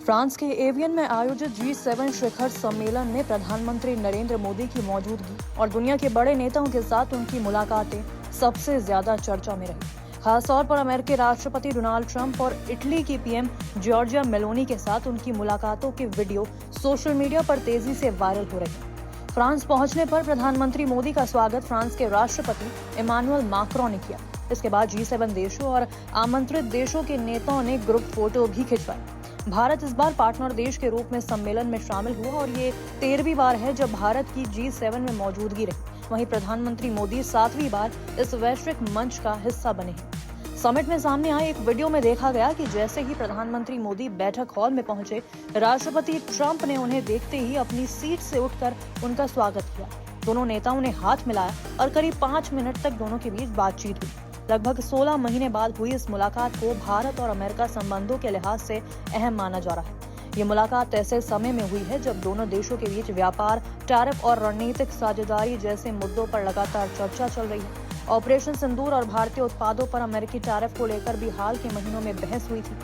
France के avian में आयोजित G7 शिखर सम्मेलन में प्रधानमंत्री नरेंद्र मोदी की मौजूदगी और दुनिया के बड़े नेताओं के साथ उनकी मुलाकातें सबसे ज्यादा चर्चा में रही। खासतौर पर अमेरिकी राष्ट्रपति डोनाल्ड ट्रंप और इटली की पीएम जॉर्जिया मेलोनी के साथ उनकी मुलाकातों के वीडियो सोशल मीडिया पर तेजी से वायरल हो रहे हैं। फ्रांस पहुंचने पर प्रधानमंत्री मोदी का स्वागत फ्रांस के राष्ट्रपति इमानुएल मैक्रों ने किया। इसके बाद G7 देशों और आमंत्रित देशों के नेताओं ने ग्रुप फोटो भी खिंचवाई। भारत इस बार पार्टनर देश के रूप में सम्मेलन में शामिल हुआ और ये 13वीं बार है जब भारत की G7 में मौजूदगी रही। वहीं प्रधानमंत्री मोदी 7वीं बार इस वैश्विक मंच का हिस्सा बने हैं। समिट में सामने आए एक वीडियो में देखा गया कि जैसे ही प्रधानमंत्री मोदी बैठक हॉल में पहुंचे, राष्ट्रपति ट्रंप ने उन्हें देखते ही अपनी सीट से उठकर उनका स्वागत किया। दोनों नेताओं ने हाथ मिलाया और करीब 5 मिनट तक दोनों के बीच बातचीत हुई। लगभग 16 महीने बाद हुई इस मुलाकात को भारत और अमेरिका संबंधों के लिहाज से अहम माना जा रहा है। ये मुलाकात ऐसे समय में हुई है जब दोनों देशों के बीच व्यापार, टैरिफ और रणनीतिक साझेदारी जैसे मुद्दों पर लगातार चर्चा चल रही है। ऑपरेशन सिंदूर और भारतीय उत्पादों पर अमेरिकी टैरिफ को लेकर भी हाल के महीनों में बहस हुई थी।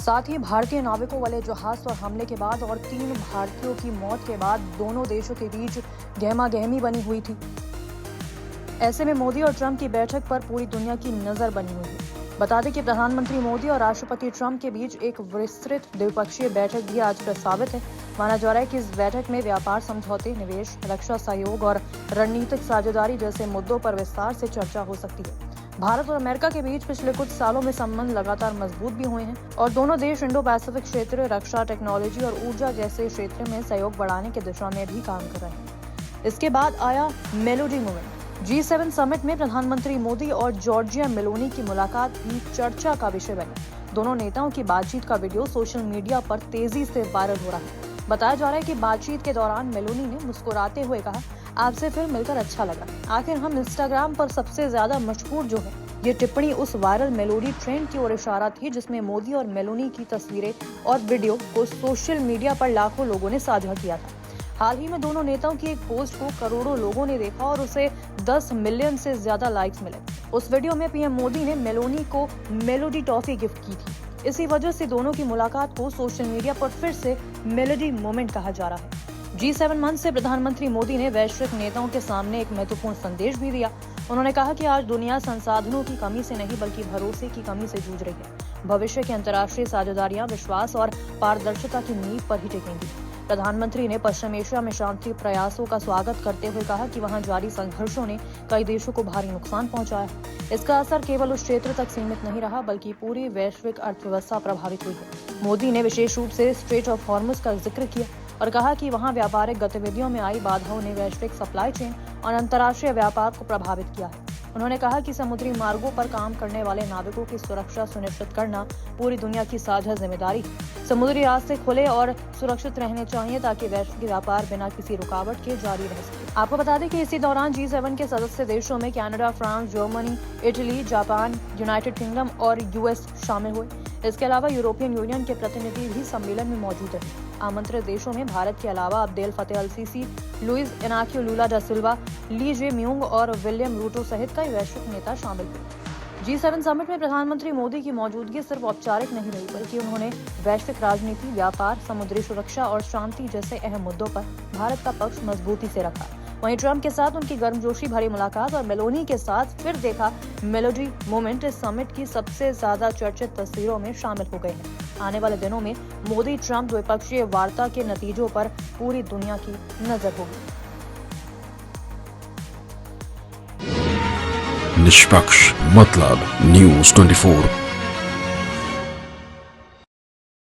साथ ही भारतीय नाविकों वाले जहाज पर हमले के बाद और 3 भारतीयों की मौत के बाद दोनों देशों के बीच गहमागहमी बनी हुई थी। ऐसे में मोदी और ट्रंप की बैठक पर पूरी दुनिया की नजर बनी हुई है। बता दें कि प्रधानमंत्री मोदी और राष्ट्रपति ट्रंप के बीच एक विस्तृत द्विपक्षीय बैठक भी आज प्रस्तावित है। माना जा रहा है कि इस बैठक में व्यापार समझौते, निवेश, रक्षा सहयोग और रणनीतिक साझेदारी जैसे मुद्दों पर विस्तार से चर्चा हो सकती है। भारत और अमेरिका के बीच पिछले कुछ सालों में संबंध लगातार मजबूत भी हुए हैं और दोनों देश इंडो पैसिफिक क्षेत्र, रक्षा, टेक्नोलॉजी और ऊर्जा जैसे क्षेत्र में सहयोग बढ़ाने की दिशा में भी काम कर रहे हैं। इसके बाद आया मेलोडी मूवमेंट। G7 समिट में प्रधानमंत्री मोदी और जॉर्जिया मेलोनी की मुलाकात भी चर्चा का विषय बनी। दोनों नेताओं की बातचीत का वीडियो सोशल मीडिया पर तेजी से वायरल हो रहा है। बताया जा रहा है कि बातचीत के दौरान मेलोनी ने मुस्कुराते हुए कहा, आपसे फिर मिलकर अच्छा लगा। आखिर हम इंस्टाग्राम पर सबसे ज्यादा मशहूर जो है। ये टिप्पणी उस वायरल मेलोडी ट्रेंड की ओर इशारा थी जिसमें मोदी और मेलोनी की तस्वीरें और वीडियो को सोशल मीडिया पर लाखों लोगों ने साझा किया था। हाल ही में दोनों नेताओं की एक पोस्ट को करोड़ों लोगों ने देखा और उसे 10 मिलियन से ज्यादा लाइक्स मिले। उस वीडियो में पीएम मोदी ने मेलोनी को मेलोडी टॉफी गिफ्ट की थी। इसी वजह से दोनों की मुलाकात को सोशल मीडिया पर फिर से मेलोडी मोमेंट कहा जा रहा है। G7 मंच से प्रधानमंत्री मोदी ने वैश्विक नेताओं के सामने एक महत्वपूर्ण संदेश भी दिया। उन्होंने कहा कि आज दुनिया संसाधनों की कमी से नहीं बल्कि भरोसे की कमी से जूझ रही है। भविष्य की अंतर्राष्ट्रीय साझेदारियां विश्वास और पारदर्शिता की नींव पर ही टिकेंगी। प्रधानमंत्री ने पश्चिम एशिया में शांति प्रयासों का स्वागत करते हुए कहा कि वहां जारी संघर्षों ने कई देशों को भारी नुकसान पहुंचाया है। इसका असर केवल उस क्षेत्र तक सीमित नहीं रहा बल्कि पूरी वैश्विक अर्थव्यवस्था प्रभावित हुई है। मोदी ने विशेष रूप से स्ट्रेट ऑफ हॉर्मुज का जिक्र किया और कहा कि वहां व्यापारिक गतिविधियों में आई बाधाओं ने वैश्विक सप्लाई चेन और अंतर्राष्ट्रीय व्यापार को प्रभावित किया है। उन्होंने कहा कि समुद्री मार्गों पर काम करने वाले नाविकों की सुरक्षा सुनिश्चित करना पूरी दुनिया की साझा जिम्मेदारी है। समुद्री रास्ते खुले और सुरक्षित रहने चाहिए ताकि वैश्विक व्यापार बिना किसी रुकावट के जारी रह सके। आपको बता दें कि इसी दौरान G7 के सदस्य देशों में Canada, France, Germany, Italy, Japan, United kingdom और US शामिल हुए। इसके अलावा यूरोपियन यूनियन के प्रतिनिधि भी सम्मेलन में मौजूद रहे। आमंत्रित देशों में भारत के अलावा अब्देल फतेह अल सीसी, लुइस इनाकियो लुला डा सिल्वा, ली जे म्यूंग और विलियम रूटो सहित कई वैश्विक नेता शामिल हुए। G7 समिट में प्रधानमंत्री मोदी की मौजूदगी सिर्फ औपचारिक नहीं रही बल्कि उन्होंने वैश्विक राजनीति, व्यापार, समुद्री सुरक्षा और शांति जैसे अहम मुद्दों पर भारत का पक्ष मजबूती से रखा। वहीं ट्रंप के साथ उनकी गर्मजोशी भरी मुलाकात और मेलोनी के साथ फिर देखा मेलोडी मोमेंट इस समिट की सबसे ज्यादा चर्चित तस्वीरों में शामिल हो गए हैं। आने वाले दिनों में मोदी ट्रंप द्विपक्षीय वार्ता के नतीजों पर पूरी दुनिया की नजर होगी। निष्पक्ष मतलब न्यूज़ 24